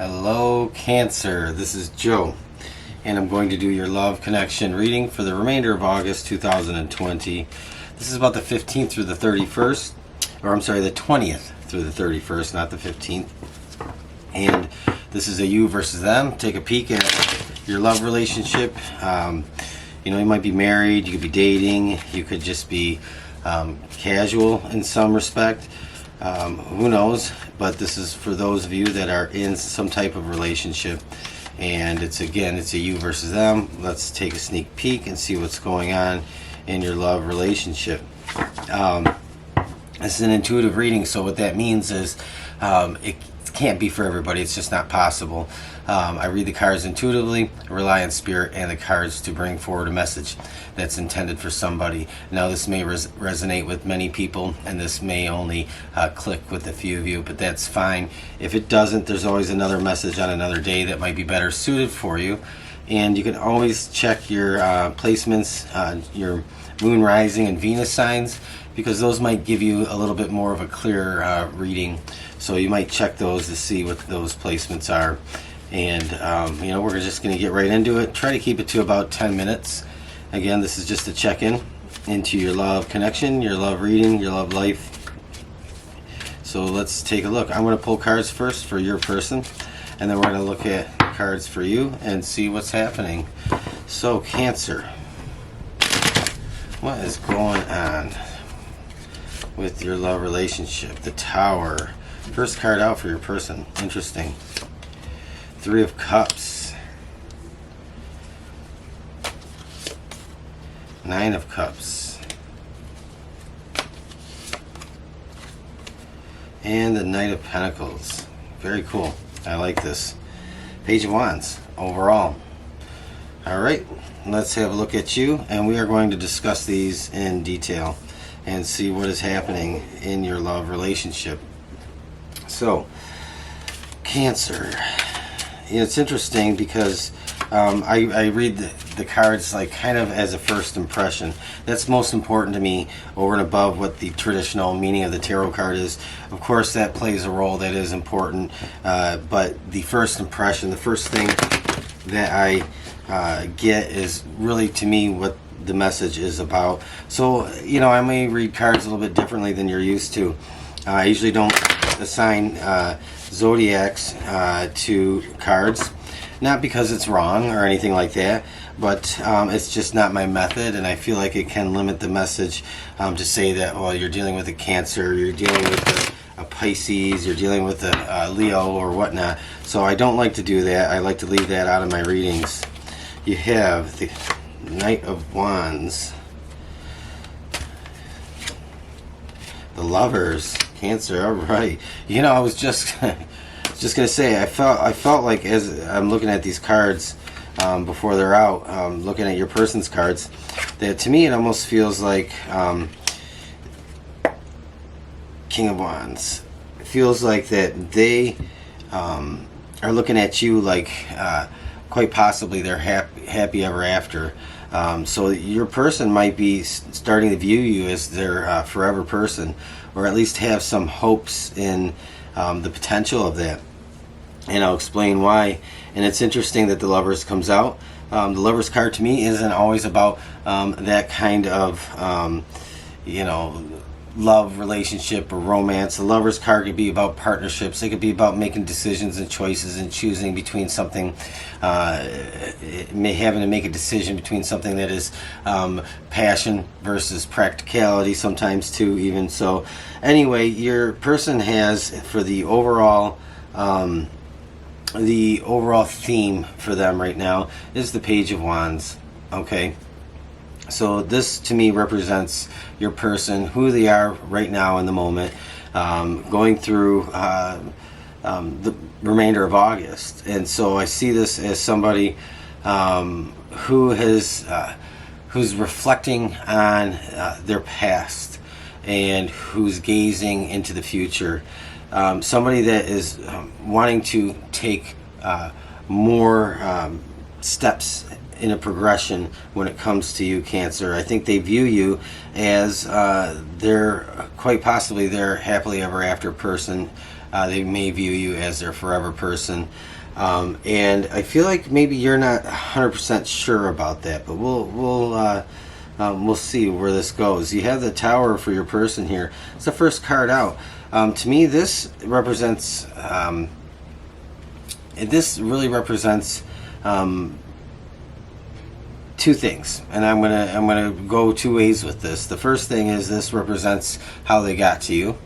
Hello Cancer, this is Joe, and I'm going to do your love connection reading for the remainder of August 2020. This is about the 15th through the 31st, or I'm sorry, the 20th through the 31st, not the 15th. And this is a you versus them. Take a peek at your love relationship. You might be married, you could be dating, you could just be casual in some respect. Who knows? But this is for those of you that are in some type of relationship, and it's a you versus them. Let's take a sneak peek and see what's going on in your love relationship. This is an intuitive reading, so what that means is it can't be for everybody. It's just not possible. I read the cards intuitively, rely on spirit and the cards to bring forward a message that's intended for somebody. Now this may resonate with many people, and this may only click with a few of you, but that's fine. If it doesn't, there's always another message on another day that might be better suited for you. And you can always check your placements, your moon rising and Venus signs, because those might give you a little bit more of a clear reading. So you might check those to see what those placements are. And we're just going to get right into it. Try to keep it to about 10 minutes. Again, this is just a check-in into your love connection, your love reading, your love life. So let's take a look. I'm going to pull cards first for your person, and then we're going to look at cards for you and see what's happening. So Cancer, what is going on with your love relationship? The Tower. First card out for your person. Interesting. Three of Cups. Nine of Cups. And the Knight of Pentacles. Very cool. I like this. Page of Wands overall. Alright, let's have a look at you, and we are going to discuss these in detail and see what is happening in your love relationship. So, Cancer. It's interesting because I read the cards like kind of as a first impression. That's most important to me over and above what the traditional meaning of the tarot card is. Of course, that plays a role, that is important, but the first impression, the first thing that I get is really, to me, what the message is about. So, I may read cards a little bit differently than you're used to. I usually don't assign zodiacs to cards, not because it's wrong or anything like that, but it's just not my method, and I feel like it can limit the message to say that, well, you're dealing with a Cancer, you're dealing with a Pisces, you're dealing with a Leo or whatnot. So I don't like to do that. I like to leave that out of my readings. You have the Knight of Wands, the Lovers, Cancer. All right. I was just gonna say, I felt like, as I'm looking at these cards before they're out, looking at your person's cards, that to me it almost feels like King of Wands. It feels like that they are looking at you like quite possibly they're happy ever after. So your person might be starting to view you as their forever person, or at least have some hopes in the potential of that. And I'll explain why. And it's interesting that the Lovers comes out. The Lovers card to me isn't always about that kind of love relationship or romance. The Lovers card could be about partnerships. It could be about making decisions and choices and choosing between something, having to make a decision between something that is passion versus practicality sometimes too, even. So anyway, your person has, for the overall theme for them right now is the Page of Wands. Okay. So this to me represents your person, who they are right now in the moment, going through the remainder of August. And so I see this as somebody who's reflecting on their past and who's gazing into the future. Somebody that is wanting to take more steps in a progression when it comes to you, Cancer. I think they view you as they're quite possibly their happily ever after person, They may view you as their forever person. And I feel like maybe you're not 100% sure about that, but we'll see where this goes. You have the Tower for your person here. It's the first card out. To me, this represents. This really represents two things, and I'm gonna go two ways with this. The first thing is this represents how they got to you,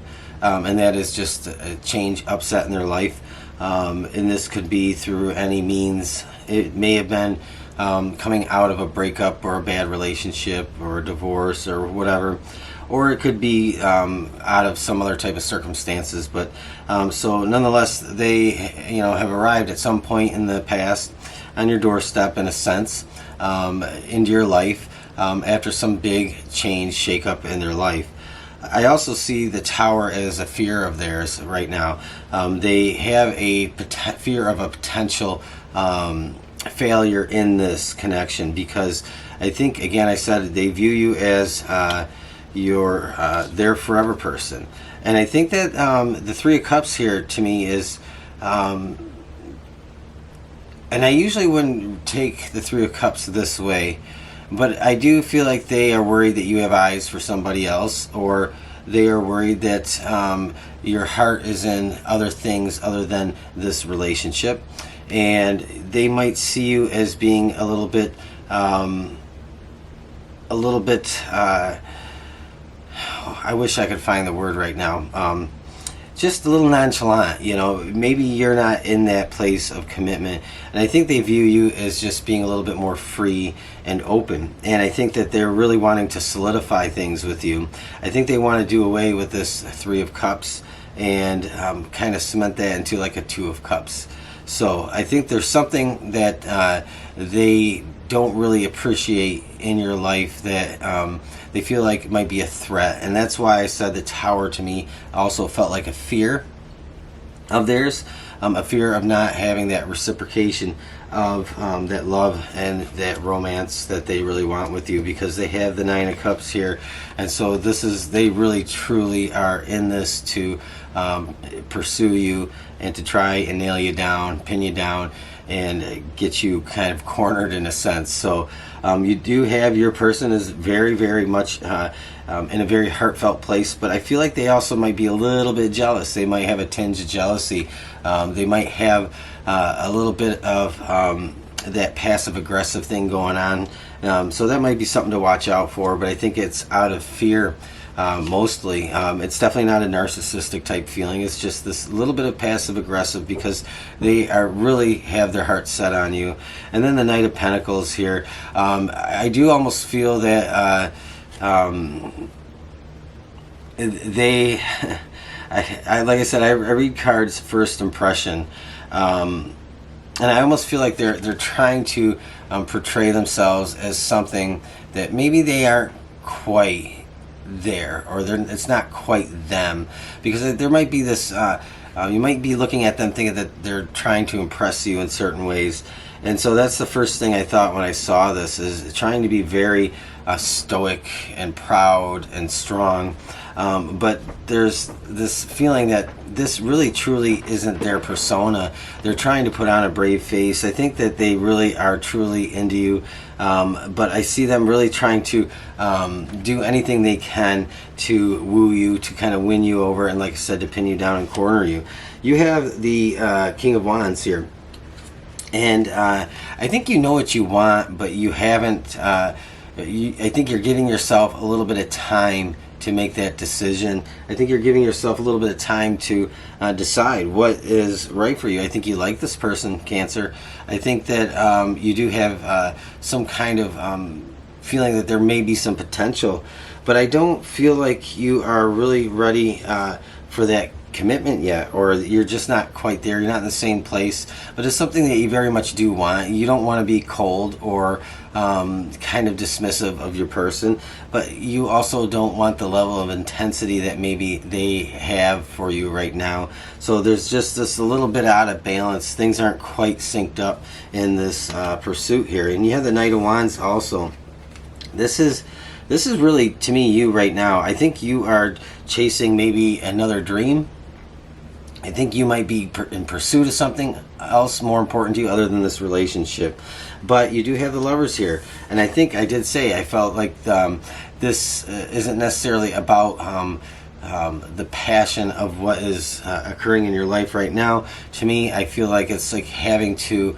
and that is just a change, upset in their life. And this could be through any means. It may have been coming out of a breakup or a bad relationship or a divorce or whatever, or it could be out of some other type of circumstances. But so nonetheless, they have arrived at some point in the past on your doorstep, in a sense, into your life after some big change, shake-up in their life. I also see the Tower as a fear of theirs right now. They have a fear of a potential failure in this connection, because I think, again, I said they view you as their forever person. And I think that the Three of Cups here to me is, and I usually wouldn't take the Three of Cups this way, but I do feel like they are worried that you have eyes for somebody else, or they are worried that your heart is in other things other than this relationship, and they might see you as being a little bit I wish I could find the word right now. Just a little nonchalant, maybe you're not in that place of commitment. And I think they view you as just being a little bit more free and open. And I think that they're really wanting to solidify things with you. I think they want to do away with this Three of Cups and kind of cement that into like a Two of Cups. So I think there's something that they don't really appreciate in your life that they feel like it might be a threat. And that's why I said the Tower to me also felt like a fear of theirs, a fear of not having that reciprocation of that love and that romance that they really want with you, because they have the Nine of Cups here. And so they really truly are in this to pursue you and to try and nail you down, pin you down, and get you kind of cornered in a sense. So you do have your person is very, very much in a very heartfelt place, but I feel like they also might be a little bit jealous. They might have a tinge of jealousy. They might have a little bit of that passive aggressive thing going on. So that might be something to watch out for, but I think it's out of fear. Mostly, it's definitely not a narcissistic type feeling. It's just this little bit of passive aggressive, because they are really have their heart set on you. And then the Knight of Pentacles here, I do almost feel that they like I said, I read cards first impression, and I almost feel like they're trying to portray themselves as something that maybe they aren't quite there, or it's not quite them, because there might be this you might be looking at them thinking that they're trying to impress you in certain ways. And so that's the first thing I thought when I saw this, is trying to be very stoic and proud and strong, but there's this feeling that this really truly isn't their persona. They're trying to put on a brave face. I think that they really are truly into you, but I see them really trying to do anything they can to woo you, to kind of win you over, and like I said, to pin you down and corner you. You have the King of Wands here, and I think you know what you want, but you haven't. I think you're giving yourself a little bit of time to make that decision. I think you're giving yourself a little bit of time to decide what is right for you. I think you like this person, Cancer. I think that you do have some kind of feeling that there may be some potential, but I don't feel like you are really ready for that commitment yet, or you're just not quite there. You're not in the same place, but it's something that you very much do want. You don't want to be cold or kind of dismissive of your person, but you also don't want the level of intensity that maybe they have for you right now. So there's just this a little bit out of balance. Things aren't quite synced up in this pursuit here. And you have the Knight of Wands also. This is really, to me, you right now. I think you are chasing maybe another dream. I think you might be in pursuit of something else more important to you other than this relationship. But you do have the Lovers here. And I think I did say I felt like this isn't necessarily about the passion of what is occurring in your life right now. To me, I feel like it's like having to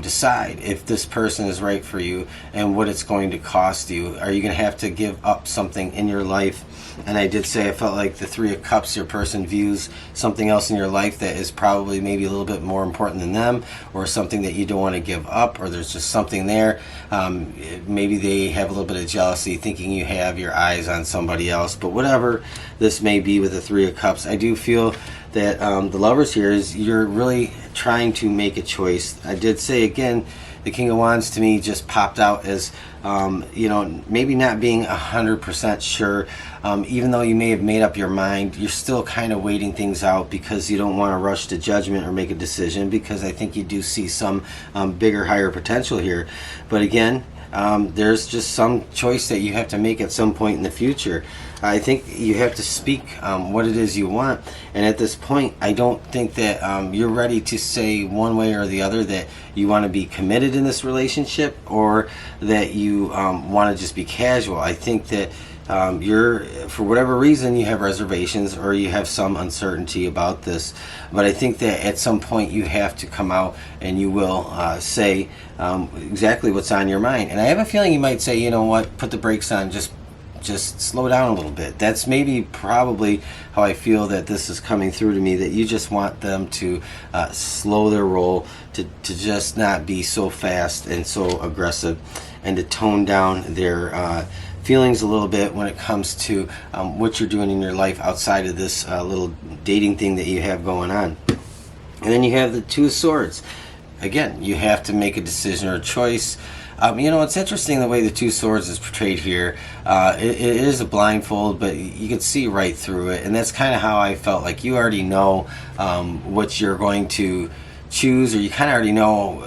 decide if this person is right for you and what it's going to cost you. Are you going to have to give up something in your life? And I did say I felt like the Three of Cups, your person views something else in your life that is probably maybe a little bit more important than them, or something that you don't want to give up, or there's just something there. Maybe they have a little bit of jealousy, thinking you have your eyes on somebody else. But whatever this may be with the Three of Cups, I do feel that the Lovers here is you're really trying to make a choice. I did say again, the King of Wands to me just popped out as maybe not being 100% sure. Even though you may have made up your mind, you're still kind of waiting things out because you don't want to rush to judgment or make a decision, because I think you do see some bigger, higher potential here. But again, there's just some choice that you have to make at some point in the future. I think you have to speak what it is you want, and at this point I don't think that you're ready to say one way or the other that you want to be committed in this relationship, or that you want to just be casual. I think that you're, for whatever reason, you have reservations or you have some uncertainty about this. But I think that at some point you have to come out and you will say exactly what's on your mind. And I have a feeling you might say, you know what, put the brakes on, just slow down a little bit. That's probably how I feel that this is coming through to me, that you just want them to slow their roll, to just not be so fast and so aggressive, and to tone down their feelings a little bit when it comes to what you're doing in your life outside of this little dating thing that you have going on. And then you have the Two of Swords. Again, you have to make a decision or a choice. It's interesting the way the Two Swords is portrayed here. It is a blindfold, but you can see right through it. And that's kind of how I felt like you already know what you're going to choose, or you kind of already know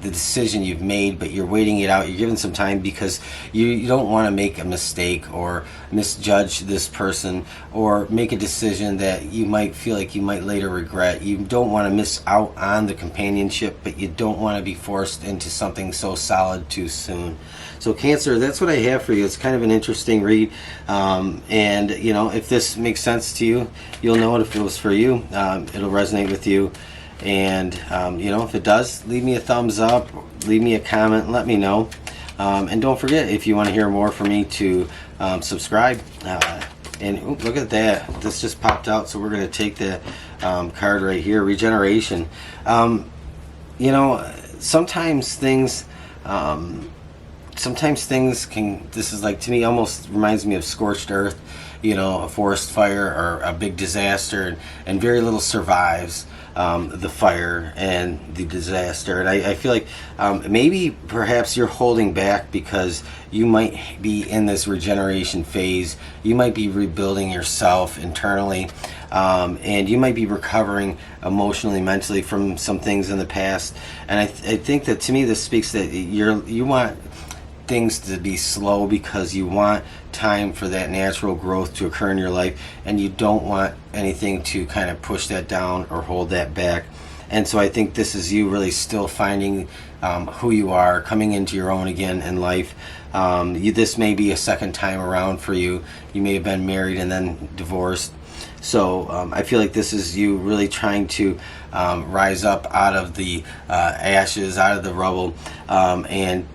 the decision you've made, but you're waiting it out. You're giving some time because you don't want to make a mistake or misjudge this person, or make a decision that you might feel like you might later regret. You don't want to miss out on the companionship, but you don't want to be forced into something so solid too soon. So Cancer, that's what I have for you. It's kind of an interesting read, and if this makes sense to you, you'll know it if it was for you. It'll resonate with you. And if it does, leave me a thumbs up, leave me a comment, let me know. And don't forget, if you want to hear more from me, to subscribe. And look at that, this just popped out, so we're going to take the card right here, Regeneration. Sometimes things can, this is like, to me, almost reminds me of scorched earth, a forest fire or a big disaster, and very little survives the fire and the disaster. And I feel like maybe perhaps you're holding back because you might be in this regeneration phase. You might be rebuilding yourself internally, and you might be recovering emotionally, mentally from some things in the past. And I think that, to me, this speaks that you want things to be slow because you want time for that natural growth to occur in your life, and you don't want anything to kind of push that down or hold that back. And so I think this is you really still finding who you are, coming into your own again in life. This may be a second time around for you. You may have been married and then divorced. So I feel like this is you really trying to rise up out of the ashes, out of the rubble, and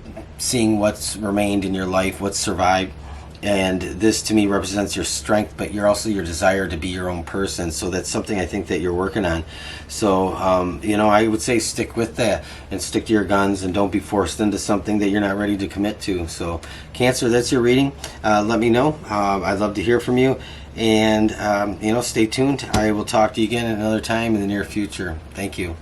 seeing what's remained in your life, what's survived. And this, to me, represents your strength, but you're also your desire to be your own person. So that's something I think that you're working on. So I would say stick with that and stick to your guns, and don't be forced into something that you're not ready to commit to. So Cancer, that's your reading. Let me know. I'd love to hear from you, and stay tuned. I will talk to you again at another time in the near future. Thank you.